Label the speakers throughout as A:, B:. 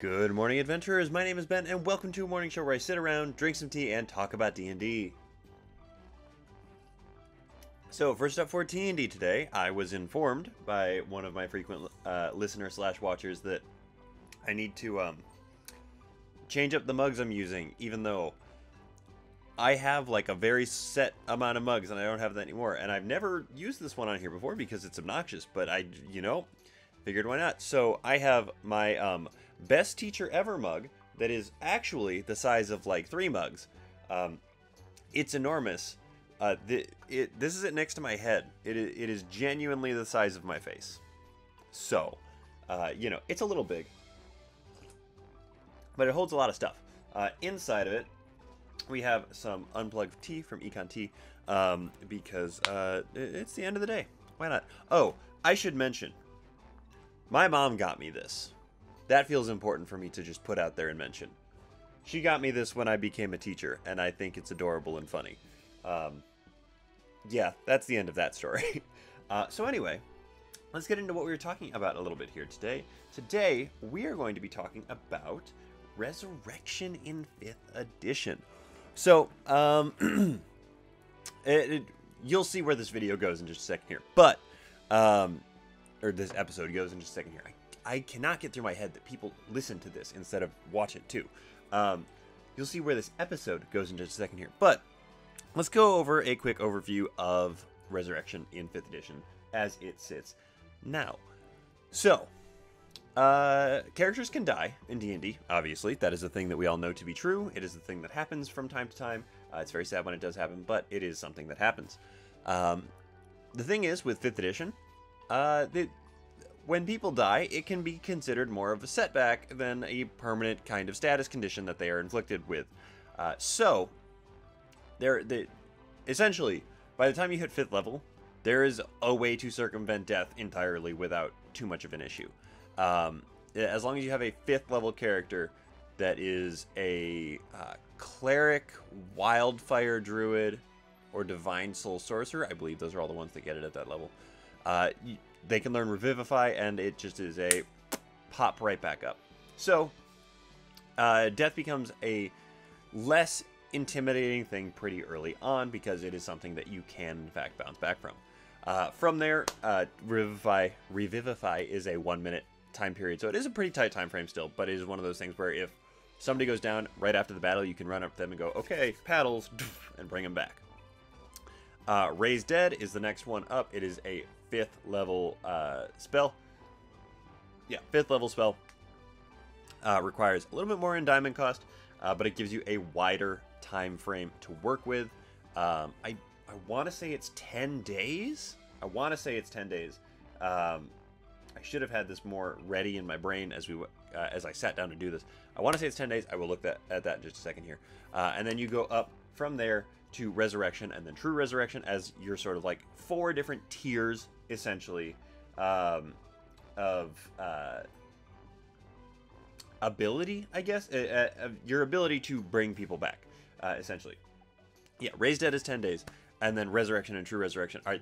A: Good morning, adventurers. My name is Ben, and welcome to a morning show where I sit around, drink some tea, and talk about D&D. So, first up for D&D today, I was informed by one of my frequent listeners/watchers that I need to change up the mugs I'm using, even though I have like a very set amount of mugs, and I don't have that anymore. And I've never used this one on here before because it's obnoxious, but I, figured why not. So I have my best teacher ever mug that is actually the size of like 3 mugs. It's enormous. This is it next to my head. It is genuinely the size of my face. So, it's a little big, but it holds a lot of stuff. Inside of it, we have some unplugged tea from Econ Tea, because it's the end of the day. Why not? Oh, I should mention, my mom got me this. That feels important for me to just put out there and mention. She got me this when I became a teacher, and I think it's adorable and funny. Yeah, that's the end of that story. So anyway, let's get into what we were talking about a little bit here today. Today, we are going to be talking about Resurrection in 5th edition. So, you'll see where this video goes in just a second here. But, or this episode goes in just a second here. I cannot get through my head that people listen to this instead of watch it too. You'll see where this episode goes in just a second here. But let's go over a quick overview of Resurrection in 5th edition as it sits now. So, characters can die in D&D, obviously. That is a thing that we all know to be true. It is a thing that happens from time to time. It's very sad when it does happen, but it is something that happens. The thing is, with 5th edition, when people die, it can be considered more of a setback than a permanent kind of status condition that they are inflicted with. Essentially, by the time you hit 5th level, there is a way to circumvent death entirely without too much of an issue. As long as you have a 5th level character that is a cleric, wildfire druid, or divine soul sorcerer, I believe those are all the ones that get it at that level. They can learn Revivify, and it just is a pop right back up. So, death becomes a less intimidating thing pretty early on because it is something that you can, in fact, bounce back from. From there, Revivify is a 1-minute time period, so it is a pretty tight time frame still, but it is one of those things where if somebody goes down right after the battle, you can run up to them and go, okay, paddles, and bring them back. Raise Dead is the next one up. It is a 5th level spell. Yeah, 5th level spell. Requires a little bit more in diamond cost, but it gives you a wider time frame to work with. I want to say it's 10 days. I should have had this more ready in my brain as I sat down to do this. I want to say it's 10 days. I will look at that in just a second here. And then you go up from there to Resurrection and then True Resurrection as your sort of like 4 different tiers, essentially, of ability, I guess. Your ability to bring people back, essentially. Yeah, Raise Dead is 10 days, and then Resurrection and True Resurrection are...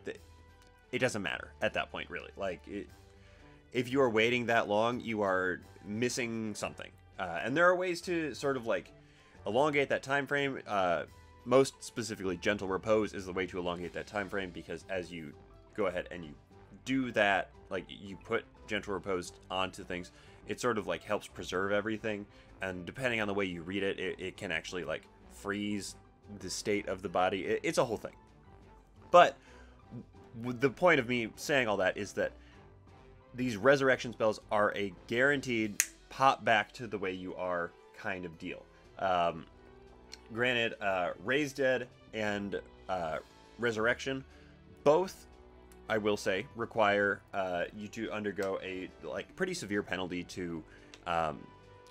A: It doesn't matter at that point, really. Like, if you are waiting that long, you are missing something. And there are ways to sort of, like, elongate that time frame. Most specifically, Gentle Repose is the way to elongate that time frame, because as you go ahead and you do that, like, you put Gentle Repose onto things, it sort of, like, helps preserve everything. And depending on the way you read it, it can actually, like, freeze the state of the body. It's a whole thing. But the point of me saying all that is that these resurrection spells are a guaranteed pop back to the way you are kind of deal. Granted, Raise Dead and Resurrection, both, I will say, require you to undergo a pretty severe penalty to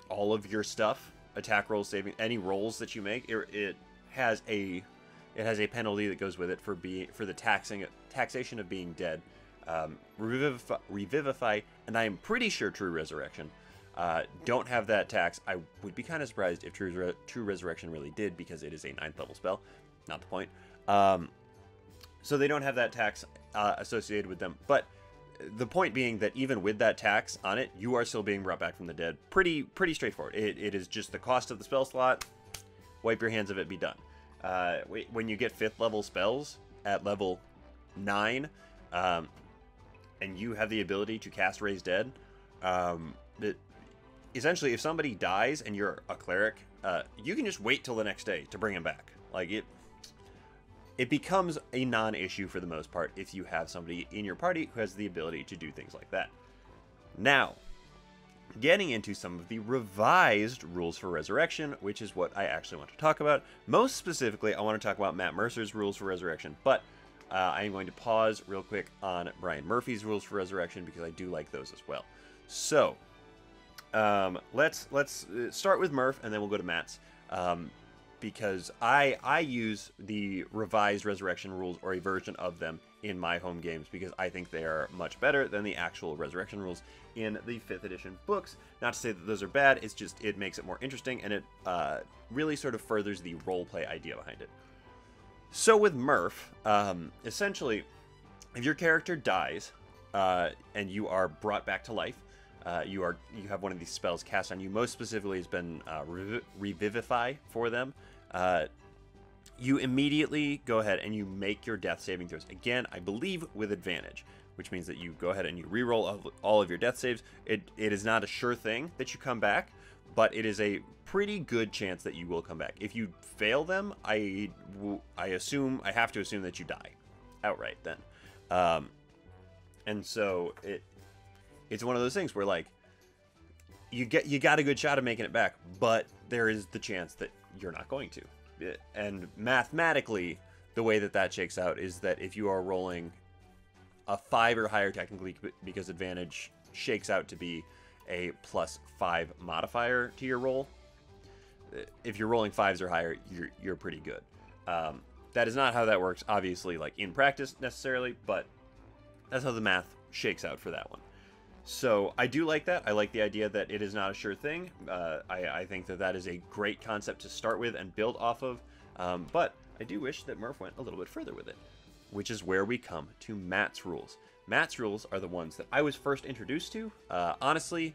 A: all of your stuff, attack rolls, saving, any rolls that you make. It has a penalty that goes with it for the taxation of being dead. Revivify, and I am pretty sure True Resurrection don't have that tax. I would be kind of surprised if True Resurrection really did, because it is a 9th level spell. Not the point. So they don't have that tax associated with them. But the point being that even with that tax on it, you are still being brought back from the dead. Pretty straightforward. It is just the cost of the spell slot. Wipe your hands of it, be done. When you get 5th level spells at level 9, and you have the ability to cast Raise Dead, essentially, if somebody dies and you're a cleric, you can just wait till the next day to bring him back. Like, it becomes a non-issue for the most part if you have somebody in your party who has the ability to do things like that. Now, getting into some of the revised rules for Resurrection, which is what I actually want to talk about. Most specifically, I want to talk about Matt Mercer's rules for Resurrection, but I am going to pause real quick on Brian Murphy's rules for Resurrection because I do like those as well. So, let's start with Murph, and then we'll go to Matt's. Because I use the revised Resurrection rules, or a version of them, in my home games, because I think they are much better than the actual Resurrection rules in the 5th edition books. Not to say that those are bad, it's just, it makes it more interesting, and it really sort of furthers the roleplay idea behind it. So with Murph, essentially, if your character dies, and you are brought back to life, you have one of these spells cast on you. Most specifically has been Revivify for them. You immediately go ahead and you make your death saving throws. Again, I believe with advantage, which means that you go ahead and you reroll all of your death saves. It is not a sure thing that you come back, but it is a pretty good chance that you will come back. If you fail them, I have to assume that you die outright then. And so it's one of those things where, like, you got a good shot of making it back, but there is the chance that you're not going to. And mathematically, the way that shakes out is that if you are rolling a 5 or higher, technically, because advantage shakes out to be a +5 modifier to your roll, if you're rolling 5s or higher, you're pretty good. That is not how that works, obviously, like in practice necessarily, but that's how the math shakes out for that one. So I do like that. I like the idea that it is not a sure thing. I think that is a great concept to start with and build off of. But I do wish that Murph went a little bit further with it, which is where we come to Matt's rules. Matt's rules are the ones that I was first introduced to. Honestly,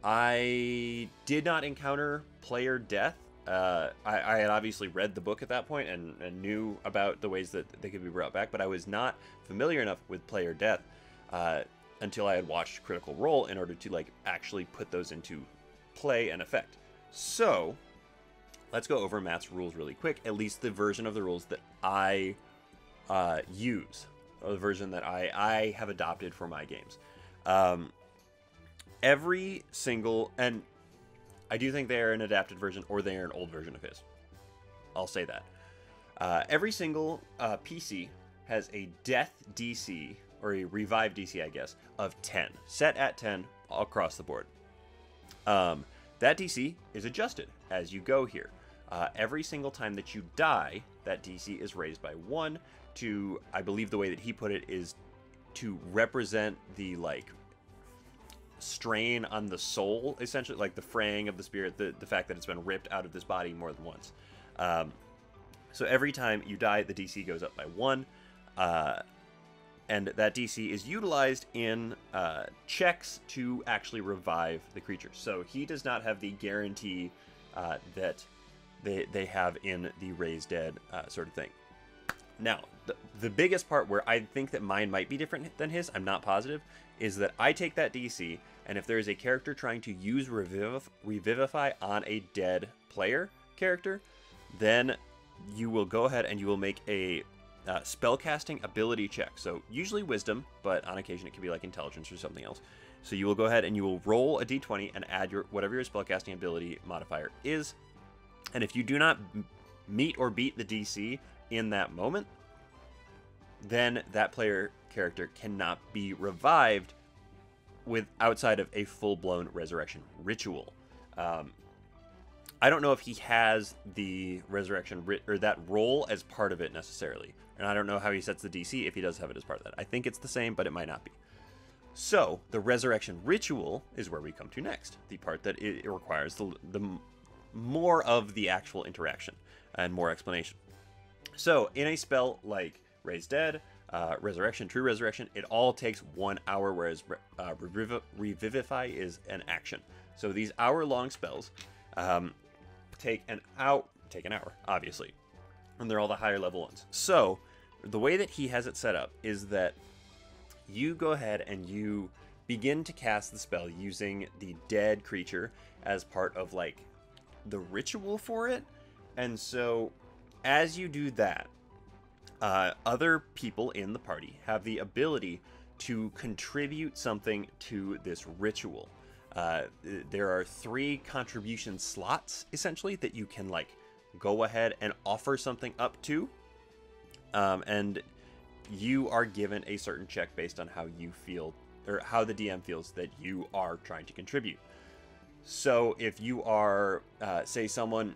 A: I did not encounter player death. I had obviously read the book at that point and knew about the ways that they could be brought back, but I was not familiar enough with player death until I had watched Critical Role in order to, like, actually put those into play and effect. So let's go over Matt's rules really quick, at least the version of the rules that I use, or the version that I have adopted for my games. Every single, and I do think they are an adapted version, or they are an old version of his. I'll say that. Every single PC has a death DC, or a revive DC, I guess, of 10. Set at 10 across the board. That DC is adjusted as you go here. Every single time that you die, that DC is raised by 1 to, I believe the way that he put it is to represent the, like, strain on the soul, essentially, like the fraying of the spirit, the fact that it's been ripped out of this body more than once. So every time you die, the DC goes up by 1. And that DC is utilized in checks to actually revive the creature. So he does not have the guarantee that they have in the Raise Dead sort of thing. Now, the biggest part where I think that mine might be different than his, I'm not positive, is that I take that DC, and if there is a character trying to use Revivify on a dead player character, then you will go ahead and you will make a spellcasting ability check. So usually wisdom, but on occasion it can be like intelligence or something else. So you will go ahead and you will roll a d20 and add whatever your spellcasting ability modifier is. And if you do not meet or beat the DC in that moment, then that player character cannot be revived with outside of a full-blown resurrection ritual. I don't know if he has the resurrection or that role as part of it necessarily, and I don't know how he sets the DC if he does have it as part of that. I think it's the same, but it might not be. So the resurrection ritual is where we come to next, the part that it requires the more of the actual interaction and more explanation. So in a spell like Raise Dead, resurrection, true resurrection, it all takes 1 hour, whereas revivify is an action. So these hour-long spells take an hour, obviously, and they're all the higher level ones. So the way that he has it set up is that you go ahead and you begin to cast the spell using the dead creature as part of like the ritual for it. And so as you do that, other people in the party have the ability to contribute something to this ritual. There are 3 contribution slots essentially that you can like go ahead and offer something up to, and you are given a certain check based on how you feel, or how the DM feels that you are trying to contribute. So if you are, say, someone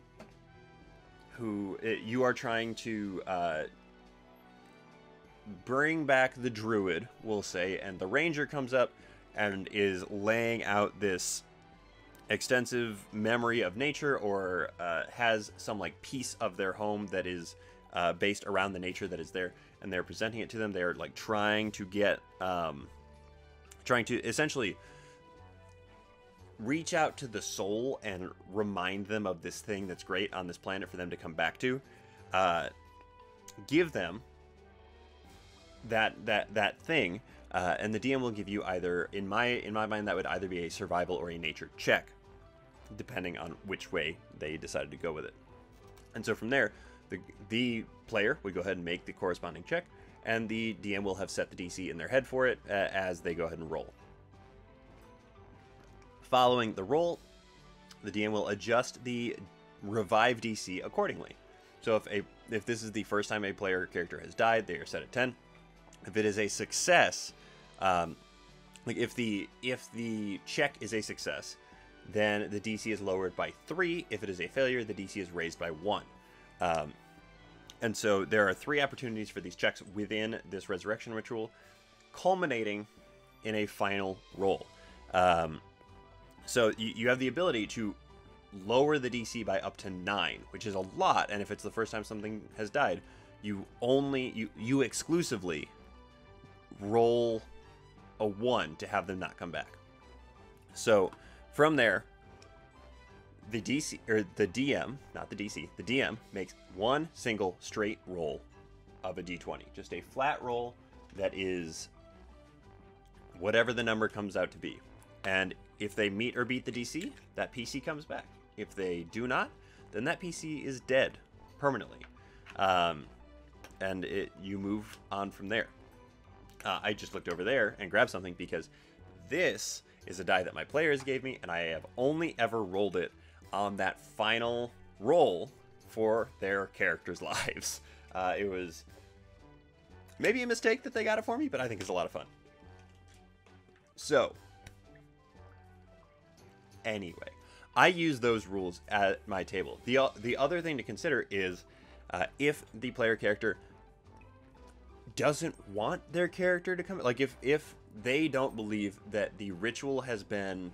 A: who you are trying to bring back the druid, we'll say, and the ranger comes up and is laying out this extensive memory of nature, or has some like piece of their home that is based around the nature that is there, and they're presenting it to them. They're like trying to get trying to essentially reach out to the soul and remind them of this thing that's great on this planet for them to come back to. Give them that thing, and the DM will give you either, in my mind, that would either be a survival or a nature check, depending on which way they decided to go with it. And so from there, the player would go ahead and make the corresponding check, and the DM will have set the DC in their head for it as they go ahead and roll. Following the roll, the DM will adjust the revive DC accordingly. So if this is the first time a player character has died, they are set at 10. If it is a success, like if the check is a success, then the DC is lowered by 3. If it is a failure, the DC is raised by 1. And so there are 3 opportunities for these checks within this resurrection ritual, culminating in a final roll. So you have the ability to lower the DC by up to 9, which is a lot. And if it's the first time something has died, you exclusively roll a 1 to have them not come back. So from there, the DC, or the DM, not the DC, the DM makes 1 single straight roll of a D20, just a flat roll that is whatever the number comes out to be. And if they meet or beat the DC, that PC comes back. If they do not, then that PC is dead permanently. And you move on from there. I just looked over there and grabbed something because this is a die that my players gave me, and I have only ever rolled it on that final roll for their characters' lives. It was maybe a mistake that they got it for me, but I think it's a lot of fun. So, anyway, I use those rules at my table. The other thing to consider is if the player character doesn't want their character to come, like if they don't believe that the ritual has been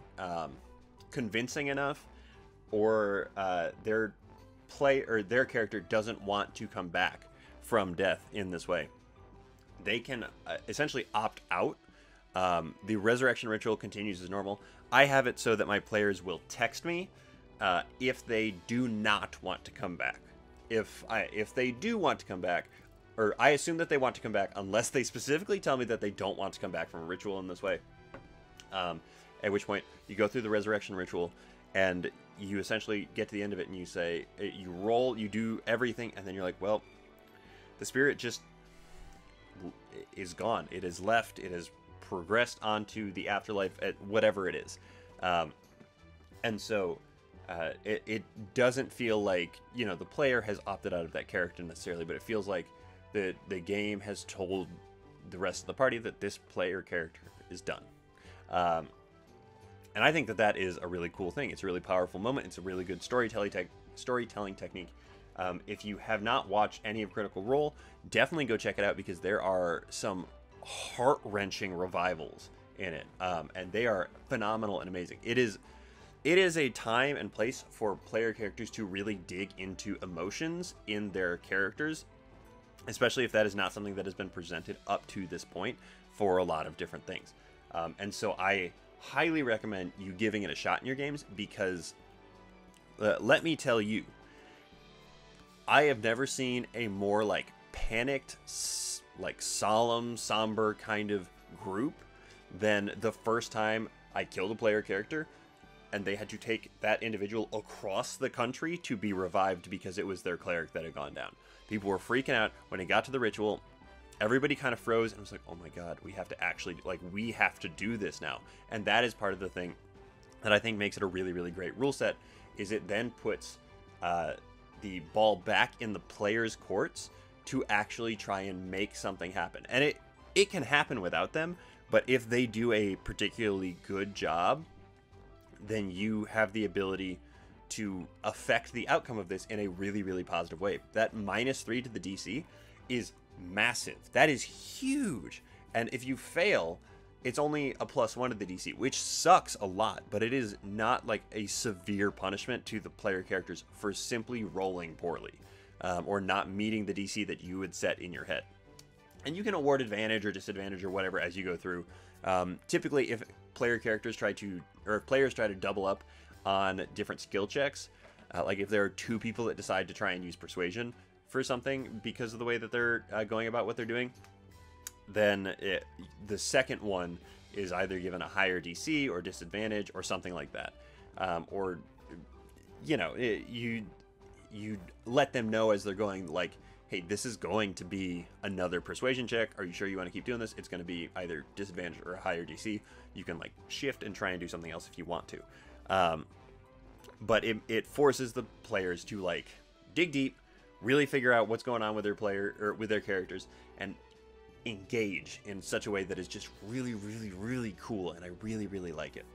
A: convincing enough, or their character doesn't want to come back from death in this way, they can essentially opt out. The resurrection ritual continues as normal. I have it so that my players will text me if they do not want to come back. If they do want to come back, or I assume that they want to come back unless they specifically tell me that they don't want to come back from a ritual in this way. At which point you go through the resurrection ritual and you essentially get to the end of it and you say, you roll, you do everything, and then you're like, well, the spirit just is gone. It is left. It has progressed onto the afterlife at whatever it is. And so it doesn't feel like, the player has opted out of that character necessarily, but it feels like the game has told the rest of the party that this player character is done. And I think that is a really cool thing. It's a really powerful moment. It's a really good storytelling technique. If you have not watched any of Critical Role, definitely go check it out, because there are some heart-wrenching revivals in it, and they are phenomenal and amazing. It is a time and place for player characters to really dig into emotions in their characters, especially if that is not something that has been presented up to this point for a lot of different things. And so I highly recommend you giving it a shot in your games, because let me tell you, I have never seen a more like panicked, like solemn, somber kind of group than the first time I killed a player character and they had to take that individual across the country to be revived because it was their cleric that had gone down. People were freaking out when it got to the ritual. Everybody kind of froze and was like, oh my god, we have to actually, like, we have to do this now. And that is part of the thing that I think makes it a really, really great rule set, is it then puts the ball back in the players' courts to actually try and make something happen. And it can happen without them, but if they do a particularly good job, then you have the ability to affect the outcome of this in a really, really positive way. That -3 to the DC is massive. That is huge. And if you fail, it's only a +1 to the DC, which sucks a lot, but it is not like a severe punishment to the player characters for simply rolling poorly, or not meeting the DC that you would set in your head. And you can award advantage or disadvantage or whatever as you go through. Typically, if player characters try to, or if players try to double up on different skill checks, like if there are 2 people that decide to try and use persuasion for something because of the way that they're going about what they're doing, then the second one is either given a higher DC or disadvantage or something like that. Or, you know, you let them know as they're going, like, hey, this is going to be another persuasion check. Are you sure you want to keep doing this? It's going to be either disadvantage or a higher DC. You can, like, shift and try and do something else if you want to. But it forces the players to, like, dig deep, really figure out what's going on with their player or with their characters, and engage in such a way that is just really, really, really cool, and I really, really like it.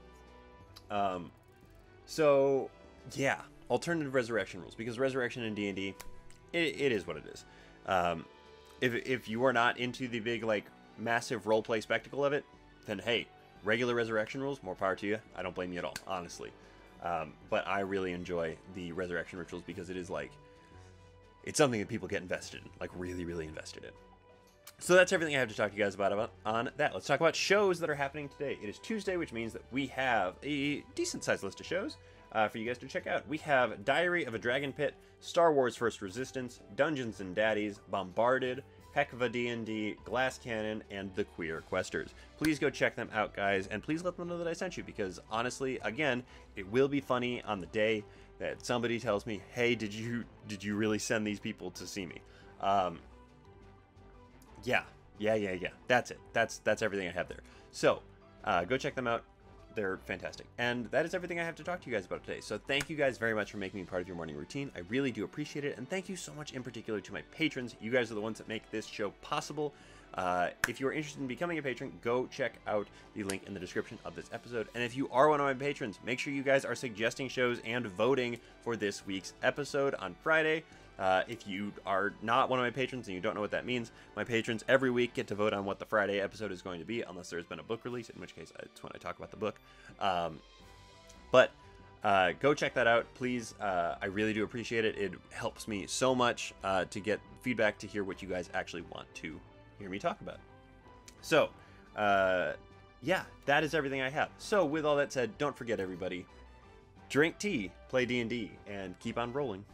A: So yeah, alternative resurrection rules, because resurrection in D&D, it is what it is. If you are not into the big, like, massive roleplay spectacle of it, then hey, regular resurrection rules, more power to you. I don't blame you at all, honestly. But I really enjoy the resurrection rituals because it is like, it's something that people get invested in, like really, really invested in. So that's everything I have to talk to you guys about on that. Let's talk about shows that are happening today. It is Tuesday, which means that we have a decent-sized list of shows for you guys to check out. We have Diary of a Dragon Pit, Star Wars First Resistance, Dungeons and Daddies, Bombarded, Heck of a D&D, Glass Cannon, and The Queer Questers. Please go check them out, guys, and please let them know that I sent you, because honestly, again, it will be funny on the day that somebody tells me, hey, did you really send these people to see me? Yeah. That's it. That's everything I have there. So, go check them out. They're fantastic. And that is everything I have to talk to you guys about today. So thank you guys very much for making me part of your morning routine. I really do appreciate it. And thank you so much in particular to my patrons. You guys are the ones that make this show possible. If you are interested in becoming a patron, go check out the link in the description of this episode. And if you are one of my patrons, make sure you guys are suggesting shows and voting for this week's episode on Friday. If you are not one of my patrons and you don't know what that means, my patrons every week get to vote on what the Friday episode is going to be, unless there's been a book release, in which case it's when I talk about the book. But go check that out, please. I really do appreciate it. It helps me so much to get feedback, to hear what you guys actually want to hear me talk about. So, yeah, that is everything I have. So, with all that said, don't forget, everybody, drink tea, play D&D, and keep on rolling.